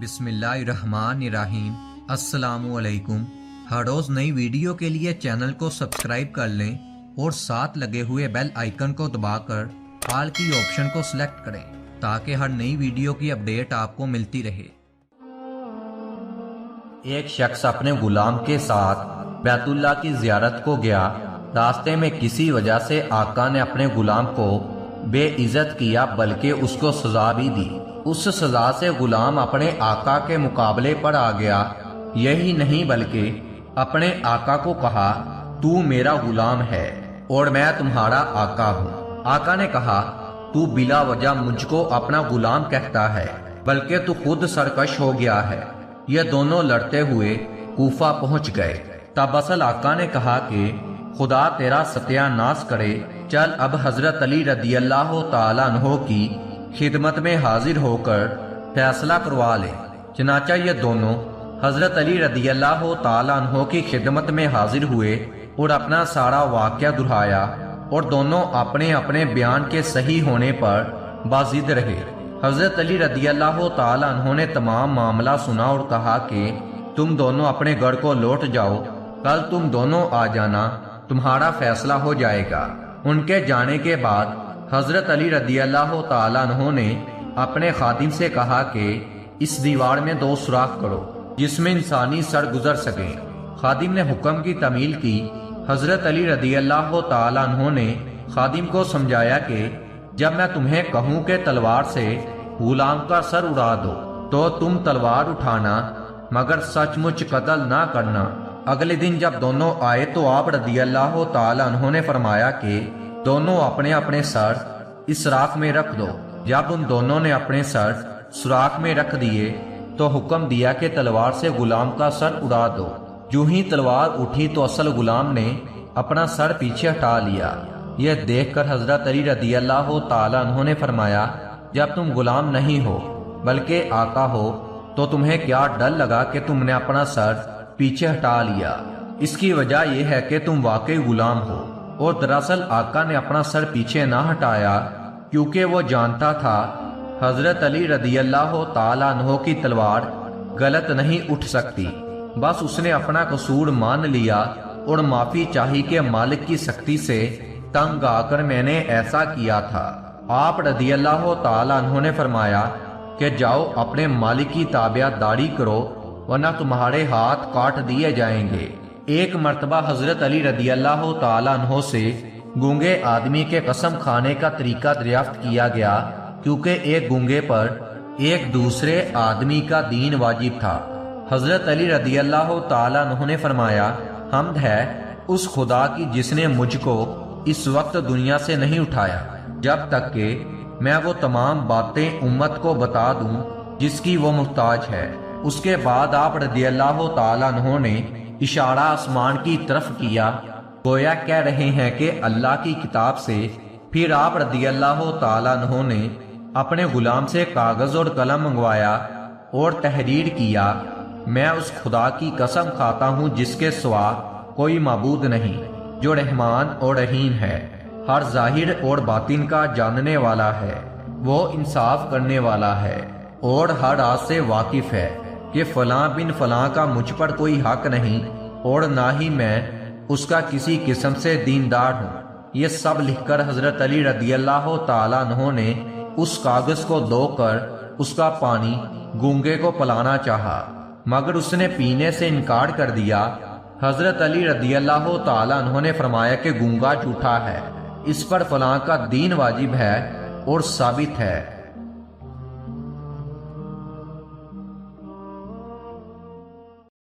بسم اللہ الرحمن الرحیم۔ السلام علیکم۔ ہر روز نئی ویڈیو کے لیے چینل کو سبسکرائب کر لیں اور ساتھ لگے ہوئے بیل آئیکن کو دبا کر آل کی آپشن کو سلیکٹ کریں تاکہ ہر نئی ویڈیو کی اپڈیٹ آپ کو ملتی رہے۔ ایک شخص اپنے غلام کے ساتھ بیت اللہ کی زیارت کو گیا۔ راستے میں کسی وجہ سے آقا نے اپنے غلام کو بے عزت کیا بلکہ اس کو سزا بھی دی۔ اس سزا سے غلام اپنے آقا کے مقابلے پر آ گیا۔ یہی نہیں بلکہ اپنے آقا کو کہا، تو میرا غلام ہے اور میں تمہارا آقا ہوں۔ آقا نے کہا، تو بلا وجہ مجھ کو اپنا غلام کہتا ہے بلکہ تو خود سرکش ہو گیا ہے۔ یہ دونوں لڑتے ہوئے کوفہ پہنچ گئے۔ تب اصل آقا نے کہا کہ خدا تیرا ستیہ ناش کرے، چل اب حضرت علی رضی اللہ تعالیٰ عنہ کی خدمت میں حاضر ہو کر فیصلہ کروا لے۔ چنانچہ یہ دونوں حضرت علی رضی اللہ تعالیٰ عنہ کی خدمت میں حاضر ہوئے اور اپنا سارا واقعہ دہرایا، اور دونوں اپنے اپنے بیان کے صحیح ہونے پر باضد رہے۔ حضرت علی رضی اللہ تعالیٰ عنہ نے تمام معاملہ سنا اور کہا کہ تم دونوں اپنے گھر کو لوٹ جاؤ، کل تم دونوں آ جانا، تمہارا فیصلہ ہو جائے گا۔ ان کے جانے کے بعد حضرت علی رضی اللہ تعالیٰ عنہ نے اپنے خادم سے کہا کہ اس دیوار میں 2 سوراخ کرو جس میں انسانی سر گزر سکیں۔ خادم نے حکم کی تعمیل کی۔ حضرت علی رضی اللہ تعالیٰ عنہ نے خادم کو سمجھایا کہ جب میں تمہیں کہوں کہ تلوار سے غلام کا سر اڑا دو تو تم تلوار اٹھانا مگر سچ مچ قتل نہ کرنا۔ اگلے دن جب دونوں آئے تو آپ رضی اللہ تعالیٰ عنہ نے فرمایا کہ دونوں اپنے اپنے سر اس سوراخ میں رکھ دو۔ جب ان دونوں نے اپنے سر سوراخ میں رکھ دیے تو حکم دیا کہ تلوار سے غلام کا سر اڑا دو۔ جو ہی تلوار اٹھی تو اصل غلام نے اپنا سر پیچھے ہٹا لیا۔ یہ دیکھ کر حضرت علی رضی اللہ تعالیٰ عنہ نے فرمایا، جب تم غلام نہیں ہو بلکہ آقا ہو تو تمہیں کیا ڈر لگا کہ تم نے اپنا سر پیچھے ہٹا لیا؟ اس کی وجہ یہ ہے کہ تم واقعی غلام ہو، اور دراصل آقا نے اپنا سر پیچھے نہ ہٹایا کیونکہ وہ جانتا تھا حضرت علی رضی اللہ تعالیٰ عنہ کی تلوار غلط نہیں اٹھ سکتی۔ بس اس نے اپنا قصور مان لیا اور معافی چاہی کہ مالک کی سختی سے تنگ آ کر میں نے ایسا کیا تھا۔ آپ رضی اللہ تعالیٰ عنہ نے فرمایا کہ جاؤ اپنے مالک کی تابعہ داری کرو ورنہ تمہارے ہاتھ کاٹ دیے جائیں گے۔ ایک مرتبہ حضرت علی رضی اللہ تعالیٰ عنہ سے گونگے آدمی کے قسم کھانے کا طریقہ دریافت کیا گیا کیونکہ ایک گونگے پر ایک دوسرے آدمی کا دین واجب تھا۔ حضرت علی رضی اللہ تعالیٰ عنہ نے فرمایا، حمد ہے اس خدا کی جس نے مجھ کو اس وقت دنیا سے نہیں اٹھایا جب تک کہ میں وہ تمام باتیں امت کو بتا دوں جس کی وہ محتاج ہے۔ اس کے بعد آپ رضی اللہ تعالیٰ عنہ نے اشارہ آسمان کی طرف کیا گویا کہہ رہے ہیں کہ اللہ کی کتاب سے۔ پھر آپ رضی اللہ تعالیٰ عنہ نے اپنے غلام سے کاغذ اور قلم منگوایا اور تحریر کیا، میں اس خدا کی قسم کھاتا ہوں جس کے سوا کوئی معبود نہیں، جو رحمان اور رحیم ہے، ہر ظاہر اور باطن کا جاننے والا ہے، وہ انصاف کرنے والا ہے اور ہر راز سے واقف ہے کہ فلاں بن فلاں کا مجھ پر کوئی حق نہیں اور نہ ہی میں اس کا کسی قسم سے دیندار ہوں۔ یہ سب لکھ کر حضرت علی رضی اللہ تعالیٰ عنہ نے اس کاغذ کو دھو کر اس کا پانی گونگے کو پلانا چاہا مگر اس نے پینے سے انکار کر دیا۔ حضرت علی رضی اللہ تعالیٰ عنہ نے فرمایا کہ گونگا جھوٹا ہے، اس پر فلاں کا دین واجب ہے اور ثابت ہے۔